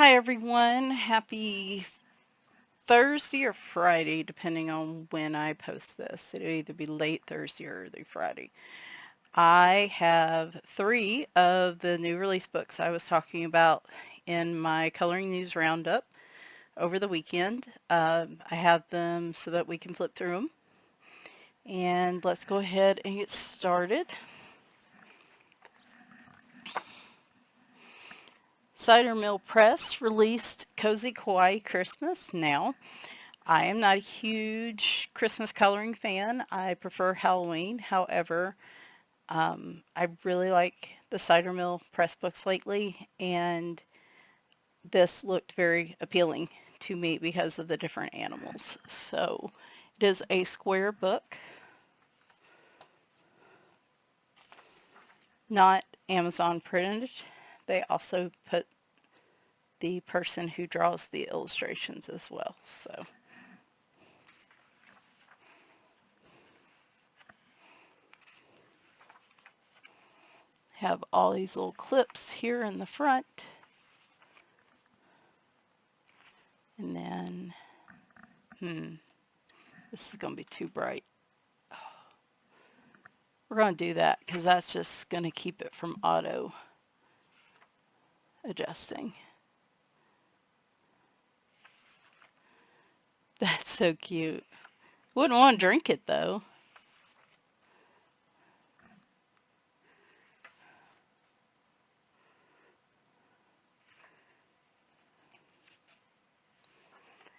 Hi everyone, happy Thursday or Friday, depending on when I post this. It'll either be late Thursday or early Friday. I have three of the new release books I was talking about in my Coloring News Roundup over the weekend. I have them so that we can flip through them. And let's go ahead and get started. Cider Mill Press released Cozy Kawaii Christmas now. I am not a huge Christmas coloring fan. I prefer Halloween. However, I really like the Cider Mill Press books lately, and this looked very appealing to me because of the different animals. So it is a square book, not Amazon printed. They also put the person who draws the illustrations as well. So have all these little clips here in the front. And then, this is going to be too bright. We're going to do that because that's just going to keep it from auto adjusting. That's so cute. Wouldn't want to drink it though.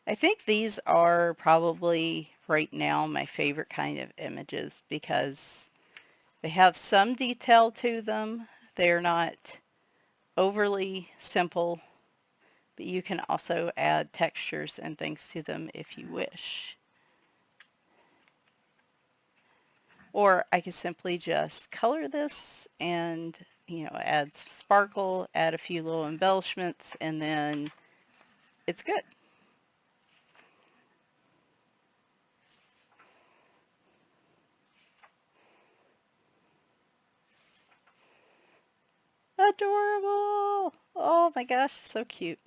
I think these are probably right now my favorite kind of images because they have some detail to them. They're not overly simple, but you can also add textures and things to them if you wish. Or I could simply just color this and, add some sparkle, add a few little embellishments, and then it's good. Adorable! Oh my gosh, so cute.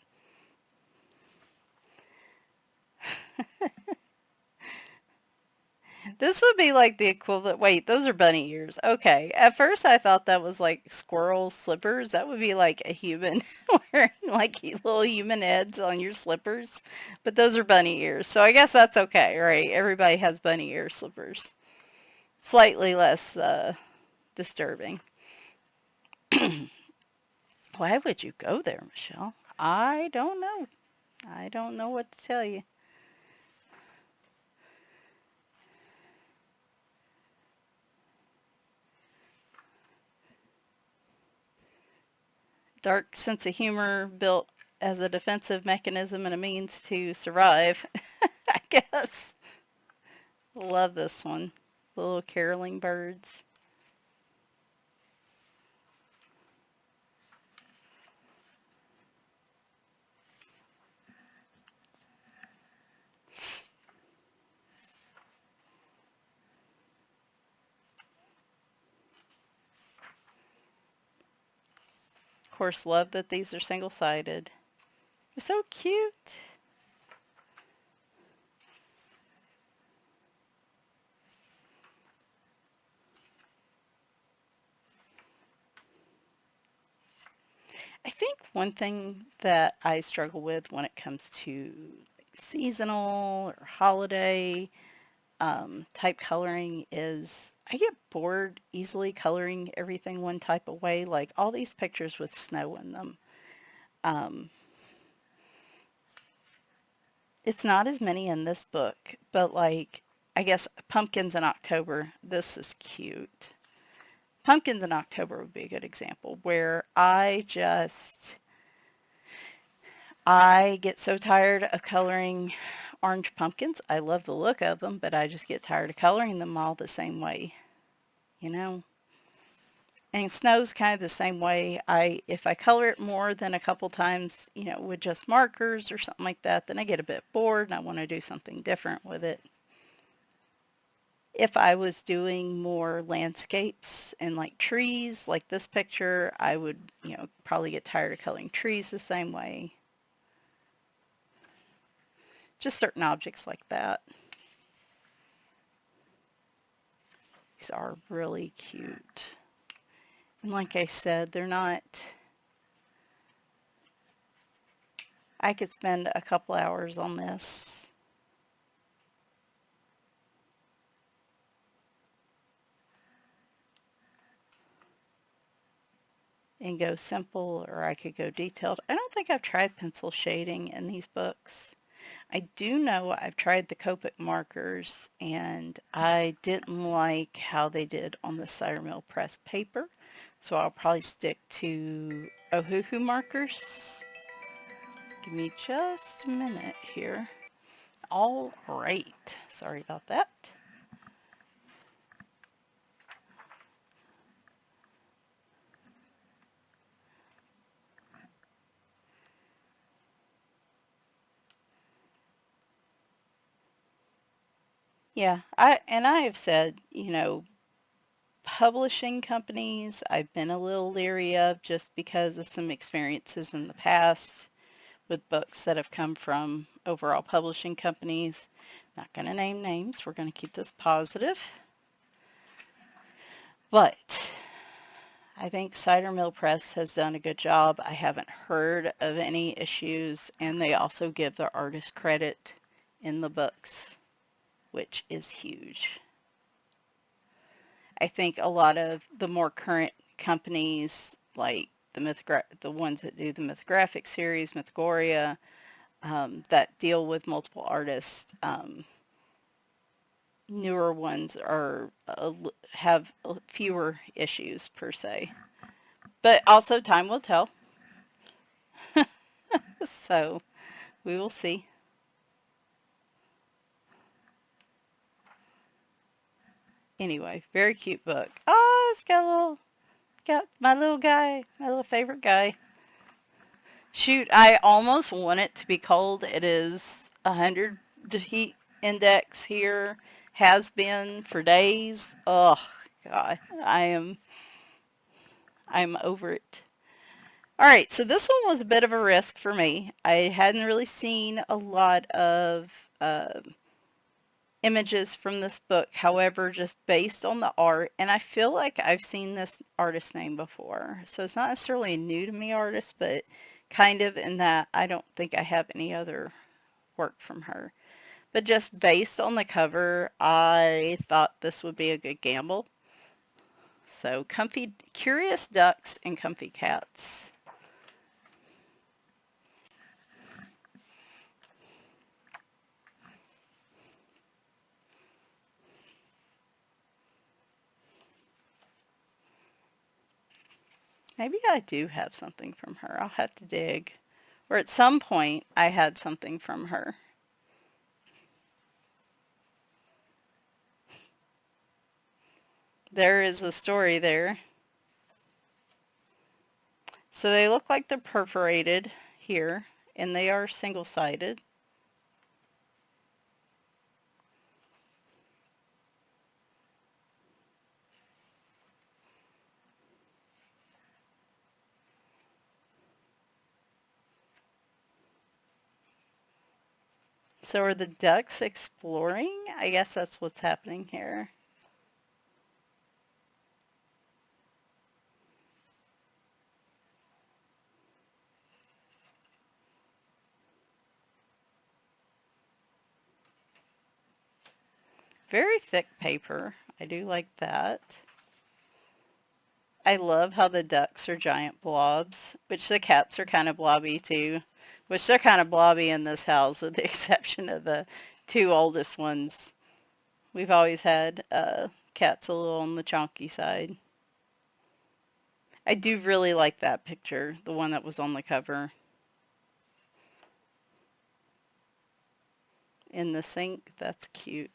This would be like the equivalent. Wait, those are bunny ears. Okay. At first I thought that was like squirrel slippers. That would be like a human wearing like little human heads on your slippers. But those are bunny ears. So I guess that's okay, right? Everybody has bunny ear slippers. Slightly less disturbing. Why would you go there, Michelle? I don't know. I don't know what to tell you. Dark sense of humor built as a defensive mechanism and a means to survive, I guess. Love this one. The little caroling birds. Of course, love that these are single-sided. They're so cute. I think one thing that I struggle with when it comes to seasonal or holiday type coloring is I get bored easily coloring everything one type of way, like all these pictures with snow in them. Um, it's not as many in this book, but like I guess pumpkins in October, this is cute. Pumpkins in October would be a good example where I get so tired of coloring orange pumpkins. I love the look of them, but I just get tired of coloring them all the same way, you know? And snow's kind of the same way. If I color it more than a couple times, with just markers or something like that, then I get a bit bored and I want to do something different with it. If I was doing more landscapes and like trees, like this picture, I would, probably get tired of coloring trees the same way. Just certain objects like that. These are really cute. And like I said, they're not... I could spend a couple hours on this. And go simple, or I could go detailed. I don't think I've tried pencil shading in these books. I do know I've tried the Copic markers, and I didn't like how they did on the Cider Mill press paper, so I'll probably stick to Ohuhu markers. Give me just a minute here. All right, sorry about that. Yeah, I have said, publishing companies I've been a little leery of just because of some experiences in the past with books that have come from overall publishing companies. Not going to name names. We're going to keep this positive. But I think Cider Mill Press has done a good job. I haven't heard of any issues, and they also give their artist credit in the books, which is huge. I think a lot of the more current companies, like the ones that do the Mythographic series, Mythogoria, that deal with multiple artists, newer ones have fewer issues per se. But also time will tell. So we will see. Anyway, very cute book. Oh, it's got my little guy, my little favorite guy. Shoot, I almost want it to be cold. It is 100 heat index here. Has been for days. Oh, God. I'm over it. All right, so this one was a bit of a risk for me. I hadn't really seen a lot of images from this book. However, just based on the art, and I feel like I've seen this artist name before. So it's not necessarily a new to me artist, but kind of in that I don't think I have any other work from her. But just based on the cover, I thought this would be a good gamble. So comfy, curious ducks and comfy cats. Maybe I do have something from her. I'll have to dig. Or at some point I had something from her. There is a story there. So they look like they're perforated here, and they are single-sided. So are the ducks exploring? I guess that's what's happening here. Very thick paper. I do like that. I love how the ducks are giant blobs, which the cats are kind of blobby too. Which they're kind of blobby in this house with the exception of the two oldest ones. We've always had cats a little on the chonky side. I do really like that picture, the one that was on the cover. In the sink, that's cute.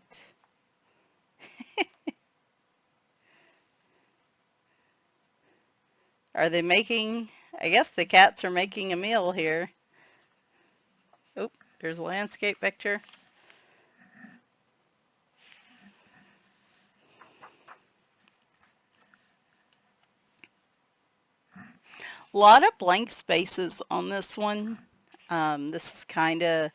Are they making, I guess the cats are making a meal here. Oh, there's a landscape picture. A lot of blank spaces on this one. This is kind of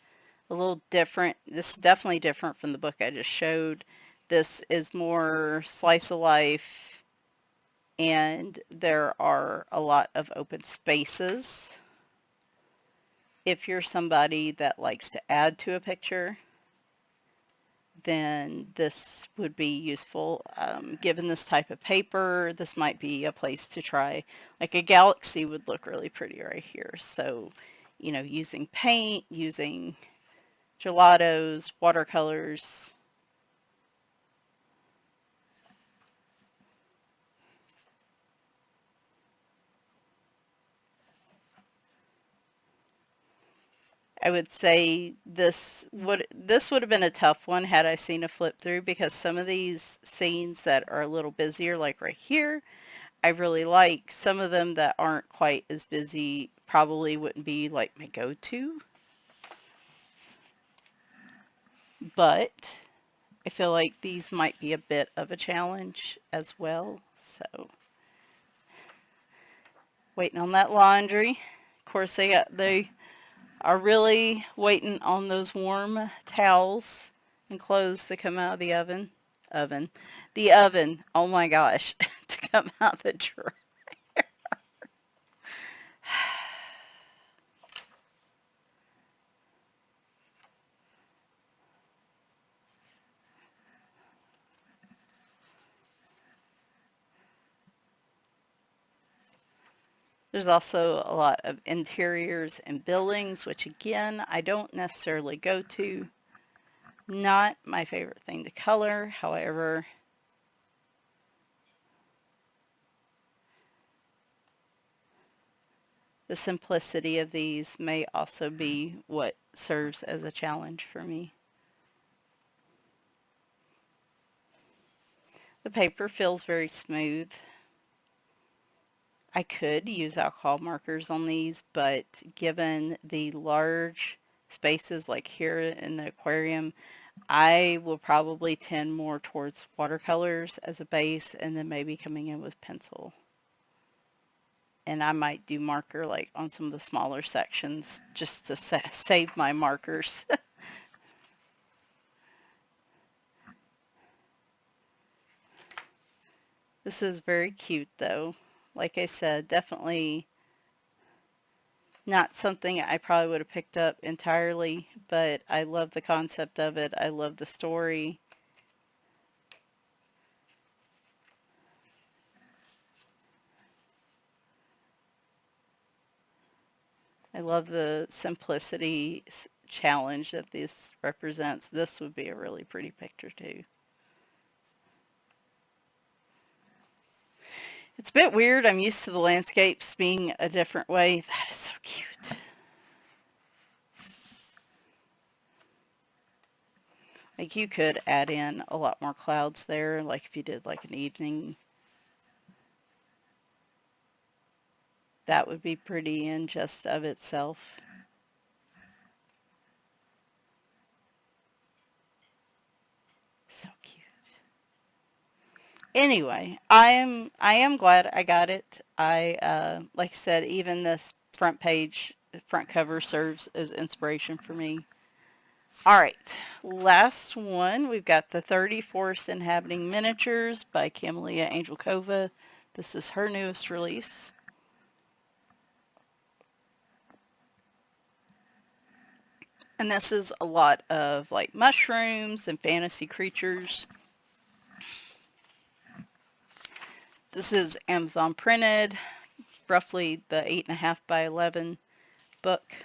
a little different. This is definitely different from the book I just showed. This is more slice of life, and there are a lot of open spaces. If you're somebody that likes to add to a picture, then this would be useful. Given this type of paper, this might be a place to try. Like a galaxy would look really pretty right here. So, using paint, using gelatos, watercolors. I would say this would have been a tough one had I seen a flip through, because some of these scenes that are a little busier, like right here, I really like. Some of them that aren't quite as busy probably wouldn't be like my go-to, but I feel like these might be a bit of a challenge as well. So, waiting on that laundry. Of course, they are really waiting on those warm towels and clothes to come out of the oven, the oven. Oh my gosh, to come out the drawer. There's also a lot of interiors and buildings, which again, I don't necessarily go to. Not my favorite thing to color. However, the simplicity of these may also be what serves as a challenge for me. The paper feels very smooth. I could use alcohol markers on these, but given the large spaces like here in the aquarium, I will probably tend more towards watercolors as a base and then maybe coming in with pencil. And I might do marker like on some of the smaller sections just to save my markers. This is very cute though. Like I said, definitely not something I probably would have picked up entirely, but I love the concept of it. I love the story. I love the simplicity challenge that this represents. This would be a really pretty picture too. It's a bit weird. I'm used to the landscapes being a different way. That is so cute. Like you could add in a lot more clouds there, like if you did like an evening. That would be pretty in just of itself. So cute. Anyway, I am glad I got it. Like I said, even this front page, front cover serves as inspiration for me. All right, last one. We've got the 30 Forest-Inhabiting Miniatures by Kameliya Angelkova. This is her newest release. And this is a lot of like mushrooms and fantasy creatures. This is Amazon printed, roughly the 8.5 by 11 book.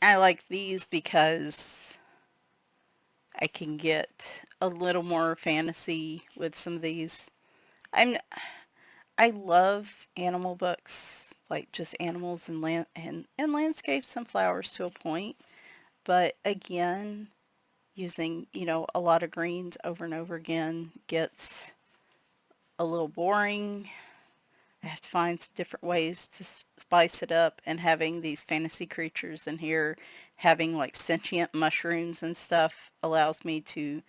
I like these because I can get a little more fantasy with some of these. I love animal books, like just animals and and landscapes and flowers to a point. But again, using, a lot of greens over and over again gets a little boring. I have to find some different ways to spice it up, and having these fantasy creatures in here, having like sentient mushrooms and stuff allows me to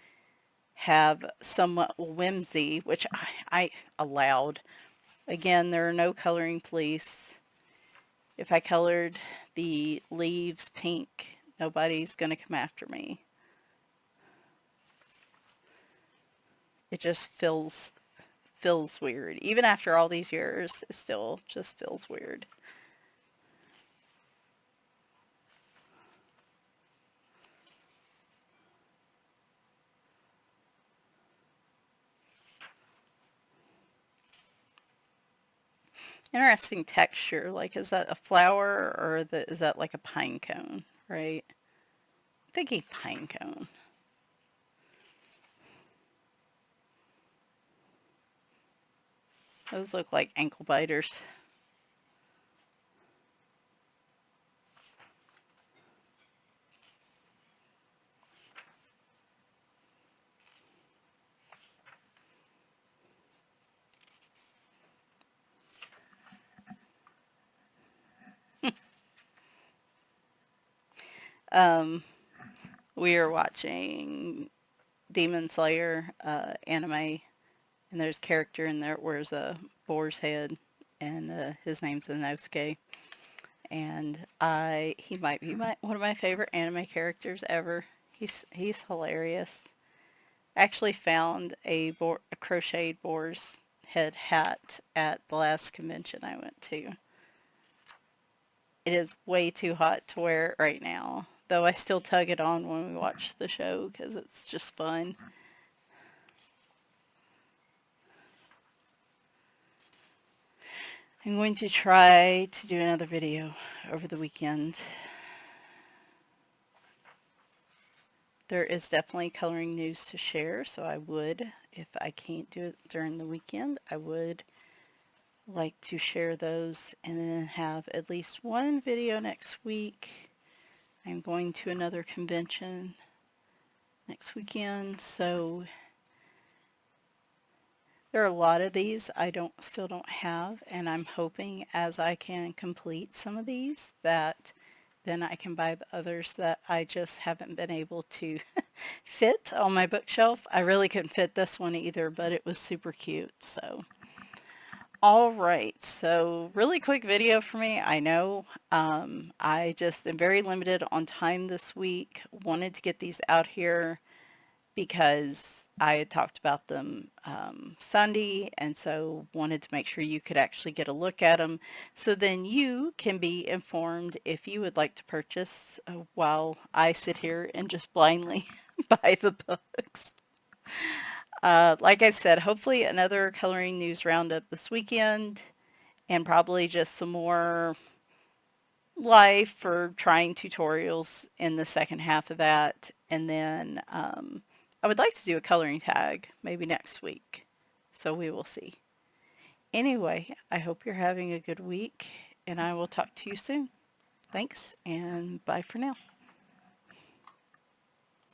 have somewhat whimsy, which I allowed. Again, there are no coloring police. If I colored the leaves pink, nobody's going to come after me. It just feels weird. Even after all these years, it still just feels weird. Interesting texture. Like, is that a flower or is that like a pine cone, right? I'm thinking pine cone. Those look like ankle biters. Um, we are watching Demon Slayer anime, and there's a character in there that wears a boar's head, and his name's Inosuke. And he might be one of my favorite anime characters ever. He's hilarious. I actually found a crocheted boar's head hat at the last convention I went to. It is way too hot to wear it right now, though I still tug it on when we watch the show because it's just fun. I'm going to try to do another video over the weekend. There is definitely coloring news to share, so I would, if I can't do it during the weekend, I would like to share those and then have at least one video next week. I'm going to another convention next weekend, so there are a lot of these I still don't have, and I'm hoping as I can complete some of these that then I can buy the others that I just haven't been able to fit on my bookshelf. I really couldn't fit this one either, but it was super cute. So, all right. So, really quick video for me. I know I just am very limited on time this week. Wanted to get these out here because I had talked about them Sunday, and so wanted to make sure you could actually get a look at them. So then you can be informed if you would like to purchase while I sit here and just blindly buy the books. Like I said, hopefully another coloring news roundup this weekend, and probably just some more live for trying tutorials in the second half of that. And then I would like to do a coloring tag maybe next week. So we will see. Anyway, I hope you're having a good week and I will talk to you soon. Thanks and bye for now.